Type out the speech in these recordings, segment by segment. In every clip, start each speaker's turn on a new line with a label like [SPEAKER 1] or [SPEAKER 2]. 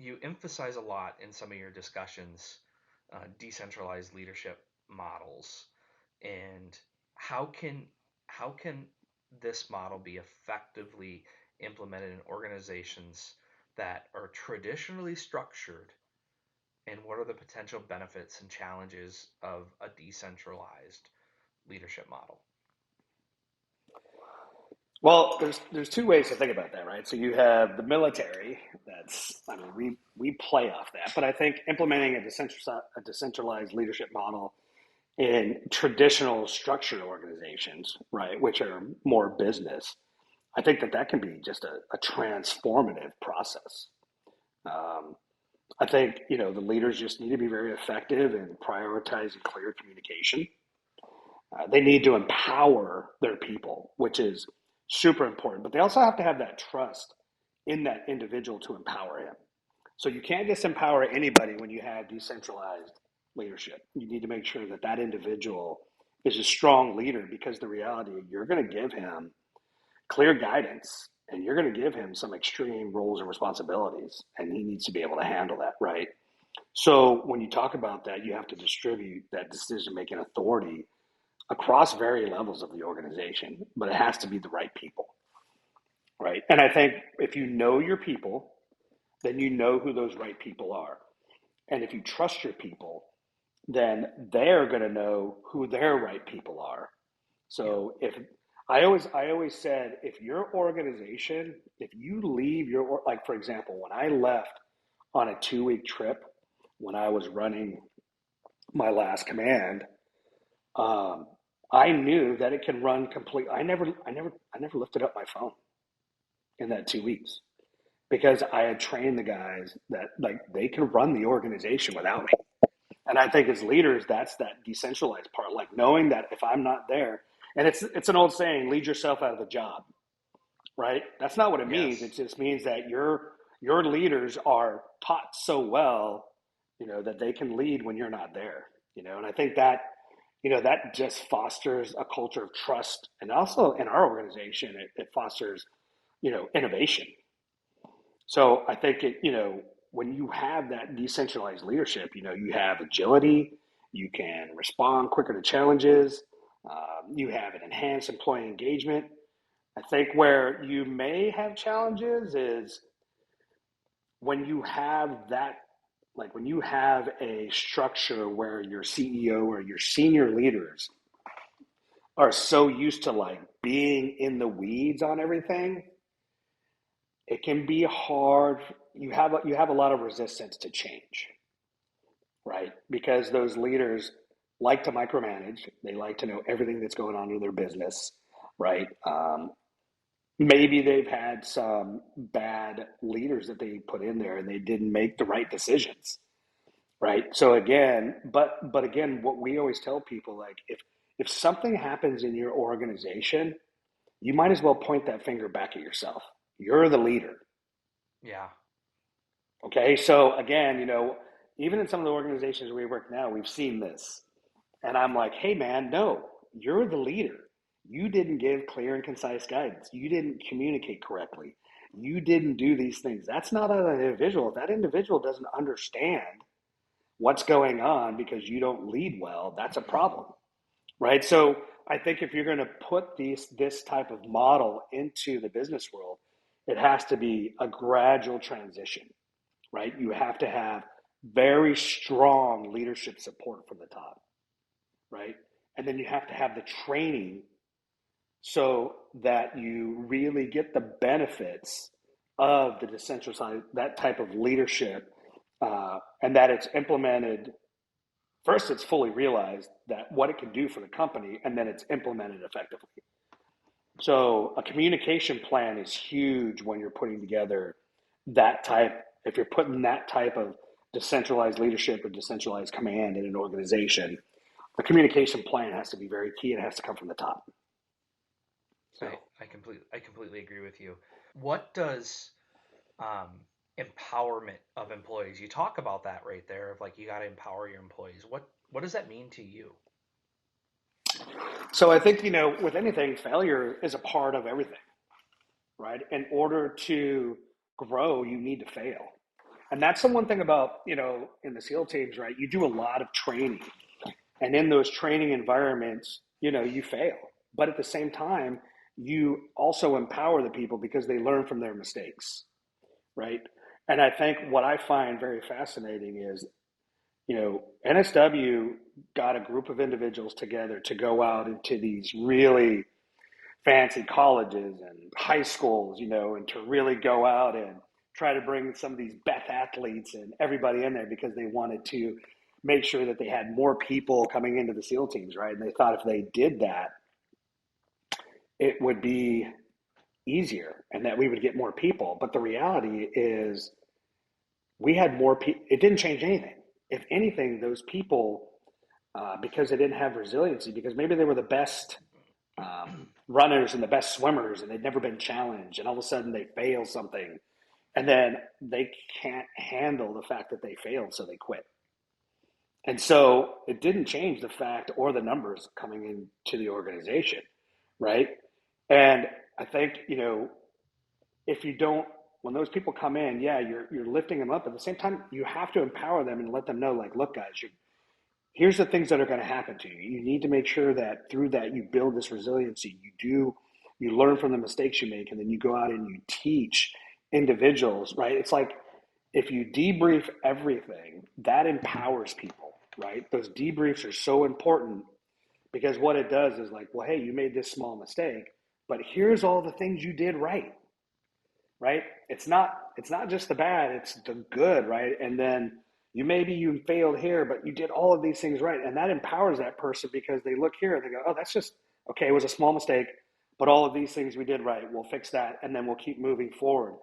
[SPEAKER 1] you emphasize a lot in some of your discussions decentralized leadership models, and how can how can this model be effectively implemented in organizations that are traditionally structured, and what are the potential benefits and challenges of a decentralized leadership model?
[SPEAKER 2] Well, there's two ways to think about that, right? So you have the military. That's, I mean, we play off that, but I think implementing a decentralized leadership model in traditional structured organizations, right, which are more business, I think that can be just a transformative process. Um, I think the leaders just need to be very effective in prioritizing clear communication. They need to empower their people, which is super important. But they also have to have that trust in that individual to empower him. So you can't just empower anybody when you have decentralized leadership. You need to make sure that that individual is a strong leader, because the reality, you're going to give him clear guidance and you're going to give him some extreme roles and responsibilities, and he needs to be able to handle that, right? So when you talk about that, you have to distribute that decision making authority across various levels of the organization, but it has to be the right people, right? And I think if you know your people, then you know who those right people are. And if you trust your people, then they're going to know who their right people are.
[SPEAKER 1] Yeah.
[SPEAKER 2] So if I always said, if your organization, if you leave your, like, for example, when I left on a 2 week trip, when I was running my last command, um, I knew that it can run complete. I never lifted up my phone in that 2 weeks, because I had trained the guys that, like, they can run the organization without me. And I think as leaders, that's that decentralized part, like knowing that if I'm not there, and it's an old saying, lead yourself out of the job, right? That's not what it means. It
[SPEAKER 1] Yes.
[SPEAKER 2] just means that your leaders are taught so well, that they can lead when you're not there. And I think that that just fosters a culture of trust, and also in our organization, it fosters innovation. So I think when you have that decentralized leadership, you have agility, you can respond quicker to challenges, you have an enhanced employee engagement. I think where you may have challenges is when you have that, like when you have a structure where your CEO or your senior leaders are so used to, like, being in the weeds on everything, it can be hard. You have a lot of resistance to change, right? Because those leaders like to micromanage. They like to know everything that's going on in their business, right? Maybe they've had some bad leaders that they put in there and they didn't make the right decisions, right? So again, but again, what we always tell people, like, if something happens in your organization, you might as well point that finger back at yourself. You're the leader.
[SPEAKER 1] Yeah.
[SPEAKER 2] Okay, so again, even in some of the organizations we work now, we've seen this. And I'm like, hey man, no, you're the leader. You didn't give clear and concise guidance. You didn't communicate correctly. You didn't do these things. That's not an individual. If that individual doesn't understand what's going on because you don't lead well, that's a problem, right? So I think if you're going to put this type of model into the business world, it has to be a gradual transition, right? You have to have very strong leadership support from the top, right? And then you have to have the training so that you really get the benefits of the decentralized, that type of leadership, and that it's implemented. First, it's fully realized that what it can do for the company, and then it's implemented effectively. So a communication plan is huge when you're putting together that type. If you're putting that type of decentralized leadership or decentralized command in an organization, the communication plan has to be very key, and it has to come from the top.
[SPEAKER 1] I,
[SPEAKER 2] So,
[SPEAKER 1] I completely agree with you. What does um, empowerment of employees? You talk about that right there of like you got to empower your employees. What does that mean to you?
[SPEAKER 2] so I think, with anything, failure is a part of everything, right? In order to grow, you need to fail. And that's the one thing about, in the SEAL teams, right? You do a lot of training. And in those training environments, you fail. But at the same time, you also empower the people because they learn from their mistakes, right? And I think what I find very fascinating is, NSW got a group of individuals together to go out into these really fancy colleges and high schools, and to really go out and try to bring some of these best athletes and everybody in there because they wanted to make sure that they had more people coming into the SEAL teams, right? And they thought if they did that, it would be easier and that we would get more people. But the reality is, we had more people. It didn't change anything. If anything, those people, because they didn't have resiliency, because maybe they were the best runners and the best swimmers and they'd never been challenged, and all of a sudden they fail something, and then they can't handle the fact that they failed, so they quit. And so it didn't change the fact or the numbers coming into the organization, right? And I think, if you don't, when those people come in, yeah, you're lifting them up. At the same time, you have to empower them and let them know, like, look, guys, here's the things that are going to happen to you. You need to make sure that through that you build this resiliency. You learn from the mistakes you make, and then you go out and you teach individuals, right? It's like, if you debrief everything, that empowers people, right? Those debriefs are so important because what it does is like, well, hey, you made this small mistake, but here's all the things you did right, right? It's not just the bad, it's the good, right? And then you failed here, but you did all of these things right. And that empowers that person because they look here and they go, oh, that's just okay, it was a small mistake, but all of these things we did right. We'll fix that and then we'll keep moving forward.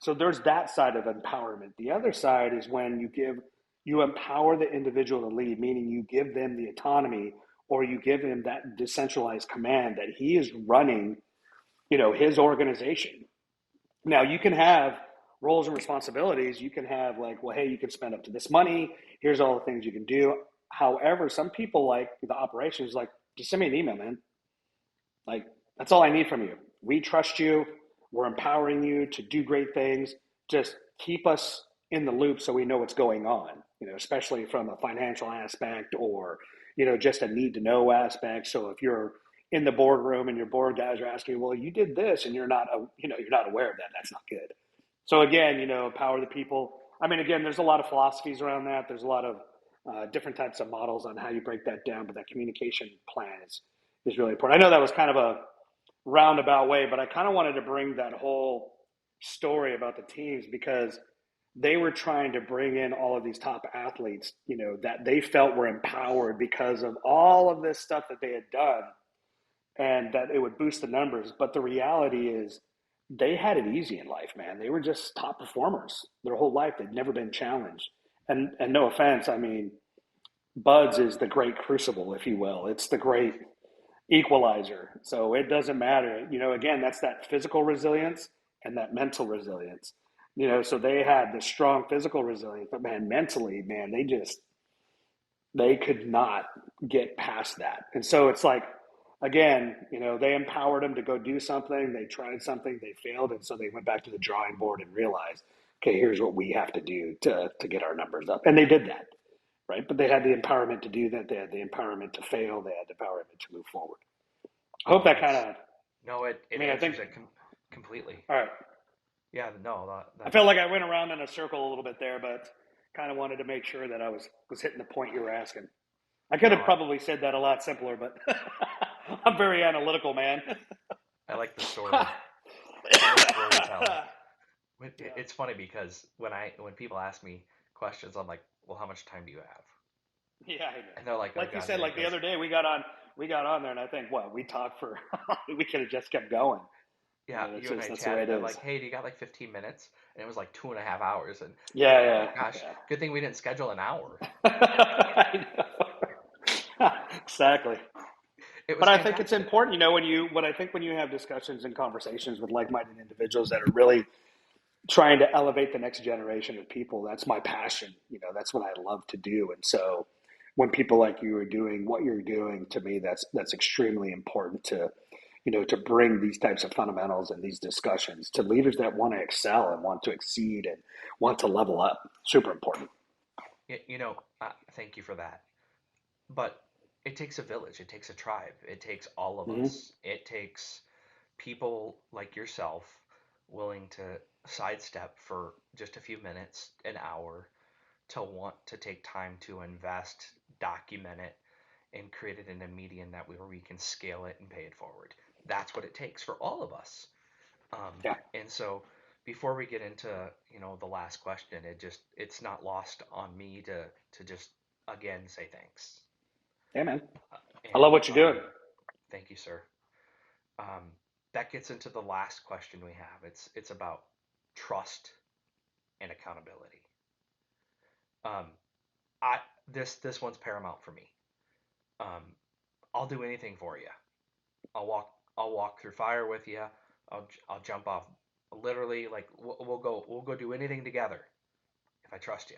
[SPEAKER 2] So there's that side of empowerment. The other side is when you empower the individual to lead, meaning you give them the autonomy or you give him that decentralized command that he is running, his organization. Now you can have roles and responsibilities. You can have like, well, hey, you can spend up to this money. Here's all the things you can do. However, some people like the operations, like, just send me an email, man. Like, that's all I need from you. We trust you. We're empowering you to do great things. Just keep us in the loop so we know what's going on, especially from a financial aspect or, just a need to know aspect. So if you're in the boardroom and your board guys are asking, well, you did this and you're not aware of that, that's not good. So again, empower the people. I mean, again, there's a lot of philosophies around that. There's a lot of different types of models on how you break that down, but that communication plan is really important. I know that was kind of a roundabout way, but I kind of wanted to bring that whole story about the teams because they were trying to bring in all of these top athletes, that they felt were empowered because of all of this stuff that they had done and that it would boost the numbers. But the reality is they had it easy in life, man. They were just top performers their whole life. They'd never been challenged. And no offense, I mean, Buds is the great crucible, if you will. It's the great equalizer. So it doesn't matter. Again, that's that physical resilience and that mental resilience. So they had the strong physical resilience, but man, mentally, man, they could not get past that. And so it's like, again, they empowered them to go do something. They tried something, they failed. And so they went back to the drawing board and realized, okay, here's what we have to do to get our numbers up. And they did that, right? But they had the empowerment to do that. They had the empowerment to fail. They had the empowerment to move forward. I hope
[SPEAKER 1] Oh,
[SPEAKER 2] that kind
[SPEAKER 1] that's
[SPEAKER 2] of,
[SPEAKER 1] no,
[SPEAKER 2] I
[SPEAKER 1] it
[SPEAKER 2] mean, I think,
[SPEAKER 1] answers it completely.
[SPEAKER 2] all right.
[SPEAKER 1] Yeah, no,
[SPEAKER 2] I
[SPEAKER 1] that's
[SPEAKER 2] felt like I went around in a circle a little bit there, but kind of wanted to make sure that I was hitting the point you were asking. I could
[SPEAKER 1] no,
[SPEAKER 2] have probably said that a lot simpler, but I'm very analytical, man.
[SPEAKER 1] I like the story. I like storytelling.
[SPEAKER 2] Yeah,
[SPEAKER 1] It's funny because when people ask me questions, I'm like, well, how much time do you have?
[SPEAKER 2] yeah, I know.
[SPEAKER 1] And they're like, oh
[SPEAKER 2] Like you
[SPEAKER 1] God,
[SPEAKER 2] said,
[SPEAKER 1] yeah,
[SPEAKER 2] like the
[SPEAKER 1] because
[SPEAKER 2] other day we got on there, and I think what we talked for, we could have just kept going.
[SPEAKER 1] yeah,
[SPEAKER 2] That's
[SPEAKER 1] you and
[SPEAKER 2] just
[SPEAKER 1] I
[SPEAKER 2] that's the way
[SPEAKER 1] chatted.
[SPEAKER 2] it
[SPEAKER 1] I'm
[SPEAKER 2] is.
[SPEAKER 1] like, hey, do you got like 15 minutes? And it was like 2.5 hours. And I'm like, oh my
[SPEAKER 2] Yeah,
[SPEAKER 1] gosh,
[SPEAKER 2] yeah,
[SPEAKER 1] good thing we didn't schedule an hour.
[SPEAKER 2] yeah. I know. Exactly.
[SPEAKER 1] It was
[SPEAKER 2] But I think it's
[SPEAKER 1] fantastic.
[SPEAKER 2] important, when you have discussions and conversations with like-minded individuals that are really trying to elevate the next generation of people, that's my passion. That's what I love to do. And so when people like you are doing what you're doing, to me, that's extremely important to bring these types of fundamentals and these discussions to leaders that want to excel and want to exceed and want to level up. Super important.
[SPEAKER 1] Thank you for that. But it takes a village. It takes a tribe. It takes all of
[SPEAKER 2] Mm-hmm.
[SPEAKER 1] us. It takes people like yourself willing to sidestep for just a few minutes, an hour, to want to take time to invest, document it, and create it in a medium that where we can scale it and pay it forward. That's what it takes for all of us.
[SPEAKER 2] Yeah.
[SPEAKER 1] And so before we get into the last question, it's not lost on me to just again say thanks.
[SPEAKER 2] Yeah, man. I love
[SPEAKER 1] And
[SPEAKER 2] what you're doing.
[SPEAKER 1] thank you, sir. Um, that gets into the last question we have. It's about trust and accountability. Um, I this one's paramount for me. Um, I'll do anything for you. I'll walk through fire with you. I'll jump off. Literally, like we'll go do anything together if I trust you.